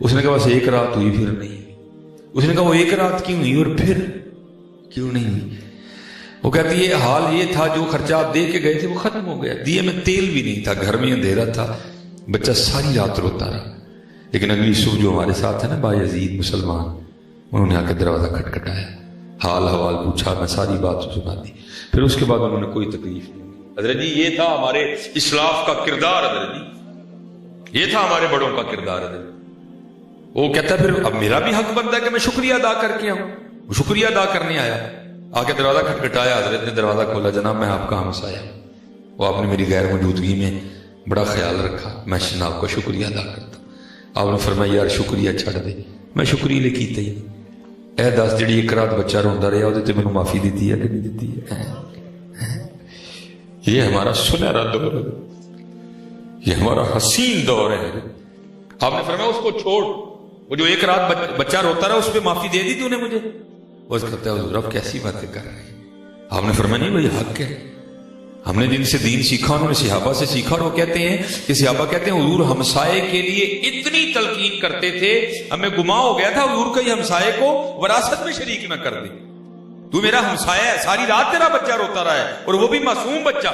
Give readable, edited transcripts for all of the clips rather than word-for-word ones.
اس نے کہا بس ایک رات ہوئی پھر نہیں. اس نے کہا وہ ایک رات کیوں ہوئی اور پھر کیوں نہیں ہوئی؟ وہ کہتی ہے حال یہ تھا جو خرچہ آپ دے کے گئے تھے وہ ختم ہو گیا, دیے میں تیل بھی نہیں تھا, گھر میں اندھیرا تھا, بچہ ساری رات روتا رہا. لیکن اگلی صبح جو ہمارے ساتھ ہے نا بایزید مسلمان, انہوں نے آ کے دروازہ کھٹکھٹایا, حال حوال پوچھا, میں ساری بات سنا دی. پھر اس کے بعد انہوں نے کوئی تکلیف نہیں. حضرت جی یہ تھا ہمارے اسلاف کا کردار, حضرت جی یہ تھا ہمارے بڑوں کا کردار. حضرت وہ کہتا ہے پھر اب میرا بھی حق بنتا ہے کہ میں شکریہ ادا کر کے آؤں. وہ شکریہ ادا کرنے آیا, آ کے دروازہ کھٹکھٹایا, حضرت نے دروازہ کھولا, جناب میں آپ کا ہمسایہ ہوں, وہ آپ نے میری غیر موجودگی میں بڑا خیال رکھا, میں جناب کا شکریہ ادا کرتا ہوں. آپ نے فرمایا یار شکریہ چھڑ دے, میں شکریہ لے کیتا ہی نہیں. اے دس جڑی ایک رات بچہ روندا رہا وہ مینوں معافی دیتی ہے کہ نہیں دیتی ہے؟ یہ ہمارا سنہرا دور ہے, یہ ہمارا حسین دور ہے. آپ نے فرمایا اس کو چھوڑ, وہ جو ایک رات بچہ روتا رہا اس پہ معافی دے دی تو نے مجھے. وہ کہتا ہے حضور آپ کیسی باتیں کر رہے ہیں؟ آپ نے فرمایا نہیں وہی حق ہے, ہم نے جن سے دین سیکھا انہوں نے صحابہ سے سیکھا. اور وہ کہتے ہیں کہ صحابہ کہتے ہیں حضور ہمسائے کے لیے اتنی تلقین کرتے تھے, ہمیں گما ہو گیا تھا حضور کہیں ہمسائے کو وراثت میں شریک نہ کر دے. تو میرا ہمسایہ ہے, ساری رات تیرا بچہ روتا رہا ہے اور وہ بھی معصوم بچہ,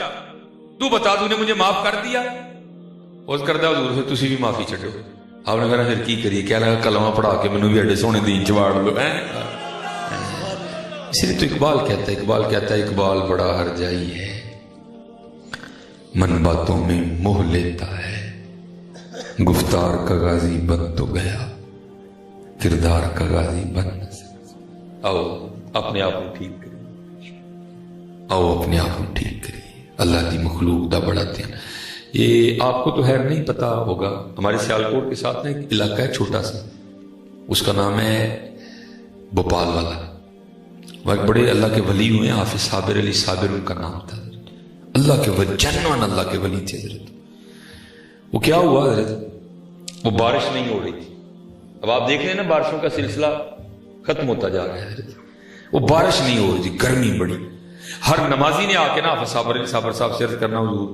تو بتا تو نے مجھے معاف کر دیا. اس کردہ حضور سے تسی بھی معافی چھڈو. آپ نے کہا پھر کی کریے, کہہ لگا کلمہ پڑھا کے مینوں بھی اڈے سونے دین چواڑ دو. اس لیے تو اقبال کہتا ہے اقبال بڑا ہرجائی ہے, من باتوں میں موہ لیتا ہے, گفتار کا غازی بن تو گیا, کردار کا غازی بن نہ سکتا. آؤ اپنے آپ کو ٹھیک کریے, آؤ اپنے آپ کو ٹھیک کریے. اللہ دی مخلوق دا بڑا دھیان. یہ آپ کو تو خیر نہیں پتا ہوگا, ہمارے سیالکوٹ کے ساتھ نا ایک علاقہ ہے چھوٹا سا, اس کا نام ہے بھوپال والا. وہ ایک بڑے اللہ کے ولی ہوئے ہیں, حافظ صابر علی صابر ان کا نام تھا. اللہ کے ولی, جنوان اللہ کے ولی تھے حضرت. وہ کیا ہوا حضرت, وہ بارش نہیں ہو رہی تھی. اب آپ دیکھ رہے ہیں نا بارشوں کا سلسلہ ختم ہوتا جا رہا ہے حضرت. وہ بارش نہیں ہو رہی تھی, گرمی بڑی. ہر نمازی نے آ کے نا حافظ صابر علی صابر صاحب سے عرض کرنا حضور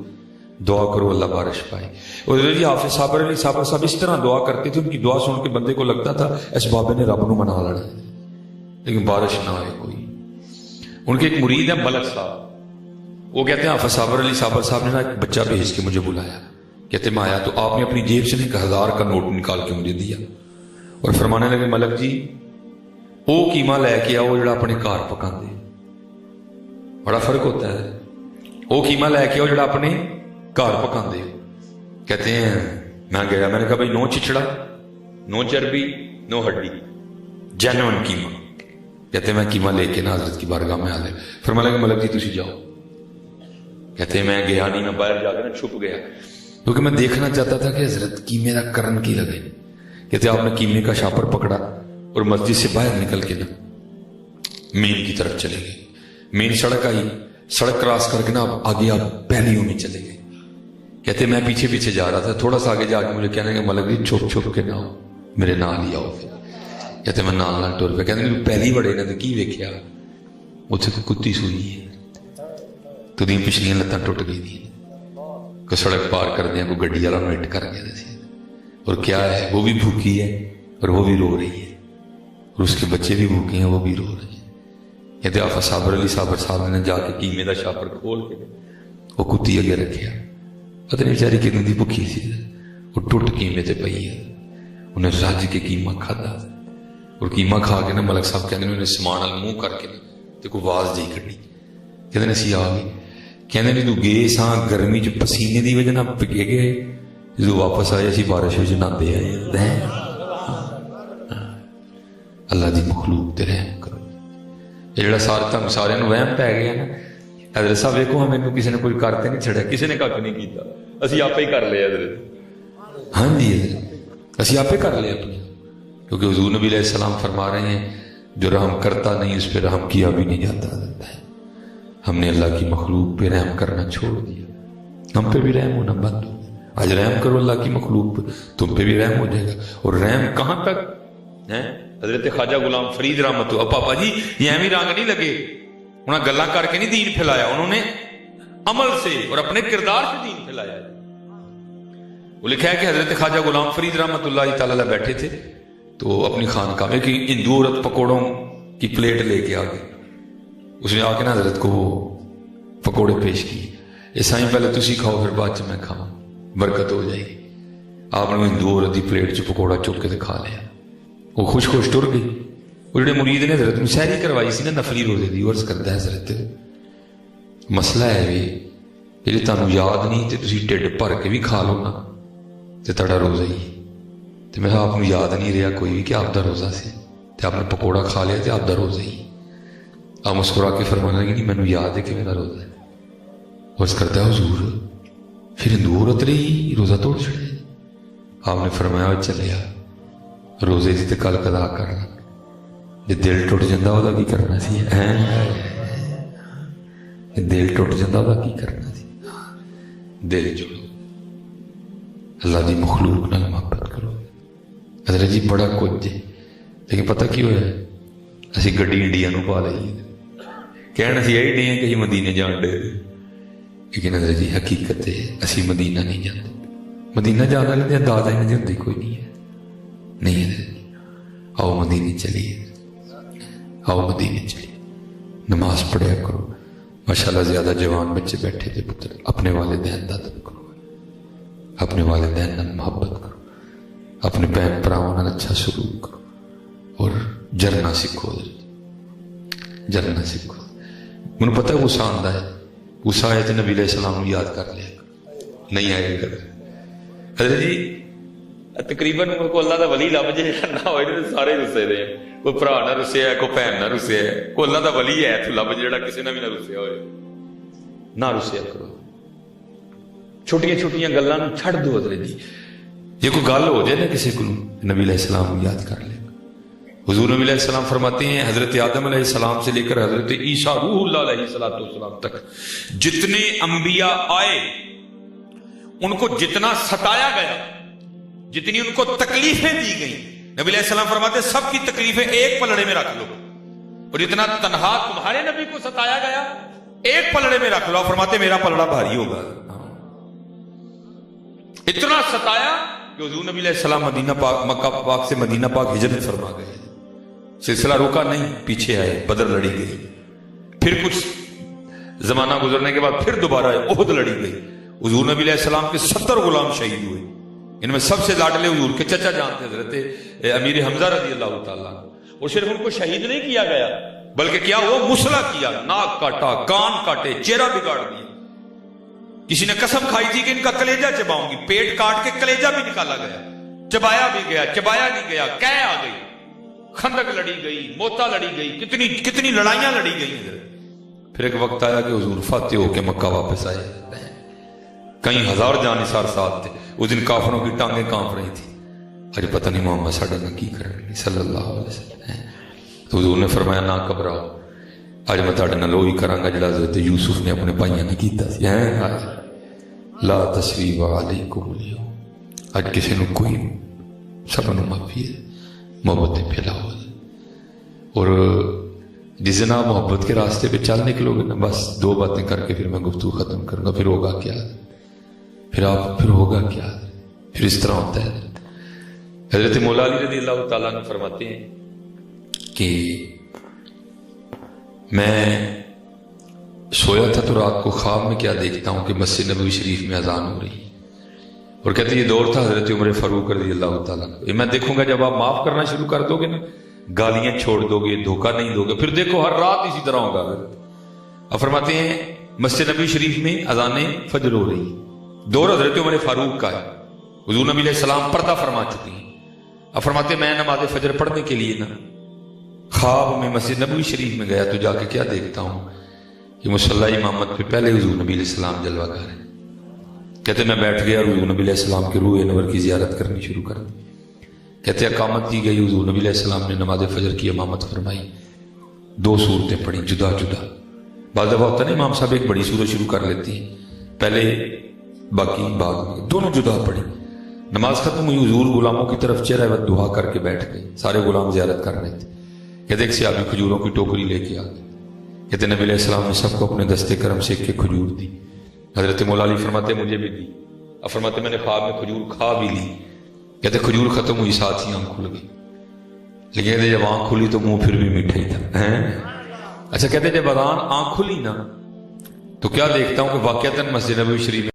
دعا کرو اللہ بارش پائے. اور حضرت جی حافظ صابر علی صابر صاحب اس طرح دعا کرتے تھے, ان کی دعا سن کے بندے کو لگتا تھا اس بابے نے رب نو منا لینا, لیکن بارش نہ آئے کوئی. ان کے ایک مرید ہیں ملک صاحب, وہ کہتے ہیں حافظ صابر علی صابر صاحب نے نا ایک بچہ بھیج کے مجھے بلایا, کہتے میں آیا تو آپ نے اپنی جیب سے 1000 کا نوٹ نکال کے مجھے دیا اور فرمانے لگے ملک جی وہ قیمہ لے کے آؤ جڑا اپنے گھر پکا دے. بڑا فرق ہوتا ہے, وہ قیمہ لے کے آؤ جڑا اپنے گھر پکا دے. کہتے ہیں میں گیا, میں نے کہا بھائی نو چچڑا, نو چربی, نو ہڈی, جینوئن قیمہ. کہتے ہیں میں قیمہ لے کے نا حضرت کی بارگاہ میں آ گئے. فرمانے لگے ملک جی تسی جاؤ. کہتے ہیں میں گیا نہیں, میں باہر جا کے نا چھپ گیا کیونکہ میں دیکھنا چاہتا تھا کہ حضرت قیمے کا کرن کی لگے. کہتے آپ نے قیمے کا شاپر پکڑا اور مسجد سے باہر نکل کے نا مین کی طرف چلے گئے. مین سڑک آئی, سڑک کراس کر کے نا آگے آپ پہلیوں میں چلے گئے. کہتے میں پیچھے پیچھے جا رہا تھا, تھوڑا سا آگے جا کے مجھے کہنے کہ ملک جی چھپ چھپ کے نہ ہو, میرے نال ہی آؤ. کہتے میں نال ٹور پہ. کہتے پہلی بڑے نے تو کی ویکھیا, اتنے کوئی کتی سوئی ہے تو دین پچھلیاں لتاں ٹوٹ گئی دی, کوئی سڑک پار کر دیا, کوئی گڈی والا ہٹ کر گیا سی. اور کیا ہے, وہ بھی بھوکی ہے اور وہ بھی رو رہی ہے, اور اس کے بچے بھی بھوکے ہیں, وہ بھی رو رہے ہیں. کہتے حافظ صابر علی صابر صاحب نے جا کے قیمے کا شاپر کھول کے وہ کتی اگے رکھیا. پتہ نہیں بیچاری کتنی دی بھوکی سی, وہ ٹوٹ قیمے تے پئی ہے. انہیں رج کے قیمہ کھادا, اور قیمہ کھا کے نا ملک صاحب کہتے ہیں انہیں سمان ال منہ کر کے تے کوئی آواز نہیں کھڑی. کہتے اسی آ گئی. کہتے نہیں تو گئے ساں گرمی چ پسینے دی وجہ نہ پگے گئے, جو واپس آئے اسی بارش میں نہاندے آئے. اللہ دی مخلوق تے رحم کرو. یہ جڑا سارے نو وہم پی گیا نا, حضرت صاحب دیکھو ہمیں کسی نے کوئی کرتے نہیں چھڑا, کسی نے کھ نہیں کیتا, اسی آپ ہی کر لیا حضرت. ہاں جی حضرت اسی آپ ہی کر لیا اپنے, کیونکہ حضور نبی علیہ السلام فرما رہے ہیں جو رحم کرتا نہیں اس پہ رحم کیا بھی نہیں جاتا ہے. ہم نے اللہ کی مخلوق پہ رحم کرنا چھوڑ دیا, ہم پہ بھی رحم ہونا بند ہو. آج رحم کرو اللہ کی مخلوق پہ, تم پہ بھی رحم ہو جائے گا. اور رحم کہاں تک ہے, حضرت خواجہ غلام فرید رحمت اللہ, پاپا جی یہ ایویں رنگ نہیں لگے, انہوں نے گلاں کر کے نہیں دین پھیلایا, انہوں نے عمل سے اور اپنے کردار سے دین پھیلایا. وہ لکھا ہے کہ حضرت خواجہ غلام فرید رحمۃ اللہ تعالی علیہ بیٹھے تھے تو اپنی خانقاہ میں کہ ہندو عورت پکوڑوں کی پلیٹ لے کے آ گئی. اس نے آ کے نا حضرت کو وہ پکوڑے پیش کیے. سائیں پہلے تسی کھاؤ پھر بعد چ میں کھاؤں، برکت ہو جائے گی. آپ نے ہندو عورت کی پلیٹ چ پکوڑا چک کے کھا لیا. وہ خوش خوش ٹر گئی. وہ جڑے مرید نے حضرت میں سحری کروائی سی نا نفلی روزے دی، عرض کرتا ہے حضرت مسئلہ ہے بھی جی تمہیں یاد نہیں تو تسی ٹھڈ بھر کے بھی کھا لو نا تو تہاڈا روزہ ہی. تو میں آپ کو یاد نہیں رہا کوئی بھی کہ آپ کا روزہ سے، تو آپ نے پکوڑا کھا لیا تو آپ کا روزہ ہی. آپ مسکرا کے فرمانا کہ نہیں مینوں یاد ہے کہ میرا روزہ ہے. عرض کرتا ہے حضور پھر ہندو عورت نے ہی روزہ توڑ چھڑے. آپ نے فرمایا چلیا روزے کی تو کل قضا کرنا، جی دل ٹوٹ جاتا وہ کی کرنا سی، دل ٹوٹ جاتا وہ کی کرنا سی. دل جوڑو، اللہ دی مخلوق نال محبت کرو. حضرت جی بڑا کچھ ہے لیکن پتہ کی ہوا ہے اسی گڈی انڈیا نو پا لئی، کہنا سی یہی نہیں ہے کہ مدینے جان ڈے، لیکن حضرت جی حقیقت ہے اسی مدینہ نہیں جاتے. مدینہ جانا والے دادا ہی نہیں کوئی نہیں ہے. نہیں حضرت آؤ مدینے چلیے، آؤ مدینے چلیے، نماز پڑھیا کرو. ماشاءاللہ زیادہ جوان بچے بیٹھے تھے پتر، اپنے والدین دا ادب کرو، اپنے والدین نال محبت کرو، اپنے بہن بھراواں نال اچھا سلوک کرو اور جرنا سیکھو. جرنا سیکھو. مجھے پتہ ہے غصہ آندا ہے، غصہ آئے تو نبی علیہ السلام یاد کر لیا، نہیں آئے گا. حضرت جی تقریباً کو اللہ دا ولی لب جائے نہ ہوئے سارے رسے دے، کوئی بھرا نہ رسیا ہے، کوئی بہن نہ رسیا ہے، کوئی اللہ دا ولی ہے تو لب جڑا کسی نے بھی نہ رسیا ہوئے. نہ رسیا کرو، چھوٹیاں چھوٹیاں گلاں نوں چھڑ دو. حضرت جی یہ کوئی گل ہو جائے نا کسی کو نبی علیہ السلام یاد کر لے. حضور نبی علیہ السلام فرماتے ہیں حضرت آدم علیہ السلام سے لے کر حضرت عیسیٰ روح اللہ علیہ السلام تک جتنے انبیاء آئے ان کو جتنا ستایا گیا، جتنی ان کو تکلیفیں دی گئیں، نبی علیہ السلام فرماتے ہیں سب کی تکلیفیں ایک پلڑے میں رکھ لو. اور جتنا تنہا تمہارے نبی کو ستایا گیا ایک پلڑے میں رکھ لو. فرماتے میرا پلڑا بھاری ہوگا. اتنا ستایا کہ حضور نبی علیہ السلام مدینہ پاک مکہ پاک سے مدینہ پاک ہجرت فرما گئے. سلسلہ روکا نہیں، پیچھے آئے، بدر لڑی گئی. پھر کچھ زمانہ گزرنے کے بعد پھر دوبارہ احد لڑی گئی. حضور نبی علیہ السلام کے 70 غلام شہید ہوئے. ان میں سب سے لاڈلے حضور کے چچا جان تھے حضرت امیر حمزہ رضی اللہ تعالیٰ. اور صرف ان کو شہید نہیں کیا گیا بلکہ کیا ہوا، مسلح کیا، ناک کاٹا، کان کاٹے، چہرہ بگاڑ دیا. کسی نے قسم کھائی تھی کہ ان کا کلیجہ چباؤں گی، پیٹ کاٹ کے کلیجہ بھی نکالا گیا، چبایا بھی گیا، چبایا نہیں گیا، قے آ گئی، خندق لڑی گئی، موتا لڑی گئی، کتنی لڑائیاں لڑی گئی. پھر ایک وقت آیا کہ حضور فاتح ہو کے مکہ واپس آئے. کئی ہزار جانثار ساتھ تھے. اس دن کافروں کی ٹانگیں کانپ رہی تھی، اجے پتہ نہیں محمد ساڈے نال کی کر رہے صلی اللہ علیہ وسلم. تو حضور نے فرمایا نہ گھبراؤ، اج میں تہاڈے نال وہی کراں گا جڑا حضرت یوسف نے اپنے بھائیاں نے کیتا سی. لا تثریب علیکم اليوم، اج کسی نو کوئی سب نو معافی ہے، محبت پھیلاؤ. اور جس دن آپ محبت کے راستے پہ چل نکلو گے نا، بس 2 باتیں کر کے پھر میں گفتگو ختم کروں گا. پھر ہوگا کیا، پھر ہوگا کیا، پھر اس طرح ہوتا ہے. حضرت مولا علی رضی اللہ تعالیٰ عنہ فرماتے ہیں کہ میں سویا تھا تو رات کو خواب میں کیا دیکھتا ہوں کہ مسجد نبوی شریف میں اذان ہو رہی ہے. اور کہتے ہیں یہ دور تھا حضرت عمر فاروق رضی اللہ تعالیٰ عنہ. میں دیکھوں گا جب آپ معاف کرنا شروع کر دو گے نا، گالیاں چھوڑ دو گے، دھوکہ نہیں دو گے، پھر دیکھو ہر رات اسی طرح ہوگا. اب فرماتے ہیں مسجد نبوی شریف میں اذان فجر ہو رہی ہے، دور حضرت عمر فاروق کا ہے. حضور نبی علیہ السلام پردہ فرما چکی ہیں. اب فرماتے ہیں میں نماز فجر پڑھنے کے لیے نا خواب میں مسجد نبوی شریف میں گیا تو جا کے کیا دیکھتا ہوں کہ مصلی امامت پہ پہلے حضور نبی علیہ السلام جلوہ گاہ ہے. کہتے میں بیٹھ گیا اور حضور نبی علیہ السلام کے روح انور کی زیارت کرنی شروع کر دی. کہتے اقامت کی گئی، حضور نبی علیہ السلام نے نماز فجر کی امامت فرمائی. 2 صورتیں پڑھی جدا جدا. بعض دفعہ ہوتا ہے نا امام صاحب ایک بڑی صورت شروع کر لیتی ہیں، پہلے باقی بعد میں، دونوں جدا پڑھی. نماز ختم ہوئی، حضور غلاموں کی طرف چہرہ و دعا کر کے بیٹھ گئے. سارے غلام زیارت کر رہے تھے. کہتے ایک صحابی کھجوروں کی ٹوکری لے کے آ گئے. کہتے نبی علیہ السلام نے سب کو اپنے دستے کرم سے ایک کھجور دی. حضرت مولا علی فرماتے مجھے بھی دی. اب فرماتے میں نے خواب میں کھجور کھا بھی لی. کہتے کھجور ختم ہوئی ساتھ ہی آنکھ کھل گئی. لیکن کہتے جب آنکھ کھلی تو منہ پھر بھی میٹھا ہی تھا. اچھا کہتے جب اذان آنکھ کھلی نا تو کیا دیکھتا ہوں کہ واقعتاً مسجد نبوی شریف